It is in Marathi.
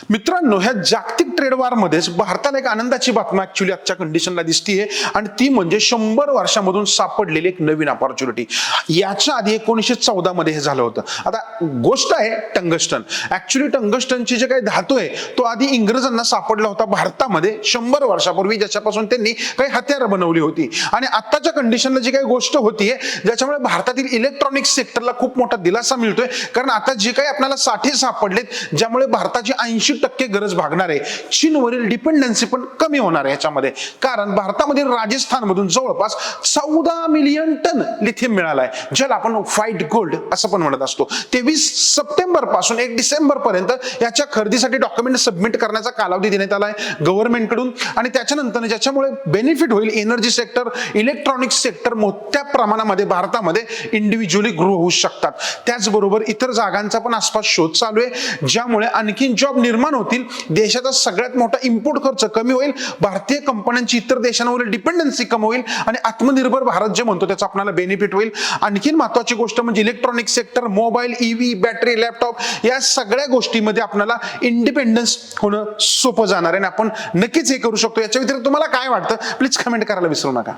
मित्रांनो, ह्या जागतिक ट्रेड वॉर मध्येच भारताला एक आनंदाची बातमी ऍक्च्युली आजच्या कंडिशनला दिसतीये आणि ती म्हणजे 100 वर्षांमधून सापडलेली एक नवीन अपॉर्च्युनिटी. याच्या आधी 1914 मध्ये हे झालं होतं. आता गोष्ट आहे टंगस्टन. ऍक्च्युली टंगस्टनची जे काही धातू आहे तो आधी इंग्रजांना सापडला होता भारतामध्ये 100 वर्षापूर्वी, ज्याच्यापासून त्यांनी काही हत्यारं बनवली होती. आणि आताच्या कंडिशनला जी काही गोष्ट होतीये ज्याच्यामुळे भारतातील इलेक्ट्रॉनिक्स सेक्टरला खूप मोठा दिलासा मिळतोय, कारण आता जे काही आपल्याला साठे सापडलेत ज्यामुळे भारताची 80% गरज भागणार आहे. चीनवरील डिपेंडन्सी पण कमी होणार आहे याच्यामध्ये, कारण भारतामध्ये राजस्थानमधून जवळपास 14 मिलियन टन लिथियम मिळालाय, ज्याला आपण व्हाईट गोल्ड असं पण म्हणत असतो. 23 सप्टेंबर पासून 1 डिसेंबर पर्यंत याच्या खरेदीसाठी डॉक्युमेंट सबमिट करण्याचा कालावधी देण्यात आलाय गव्हर्नमेंटकडून. आणि त्याच्यानंतर ज्याच्यामुळे बेनिफिट होईल एनर्जी सेक्टर, इलेक्ट्रॉनिक्स सेक्टर मोठ्या प्रमाणामध्ये भारतामध्ये इंडिव्हिज्युअली ग्रो होऊ शकतात. त्याचबरोबर इतर जागांचा पण आसपास शोध चालू आहे, ज्यामुळे आणखीन जॉब निर्माण होतील. देशाचा सगळ्यात मोठा इम्पोर्ट खर्च कमी होईल, भारतीय कंपन्यांची इतर देशांवरील डिपेंडन्सी कमी होईल आणि आत्मनिर्भर भारत जे म्हणतो त्याचा आपल्याला बेनिफिट होईल. आणखीन महत्त्वाची गोष्ट म्हणजे electronic sector, mobile, EV, battery, laptop या सगळ्या गोष्टींमध्ये आपल्याला इंडिपेंडन्स होणं सोपं जाणार आहे आणि आपण नक्कीच हे करू शकतो. याच्या व्यतिरिक्त तुम्हाला काय वाटतं प्लीज कमेंट करायला विसरू नका.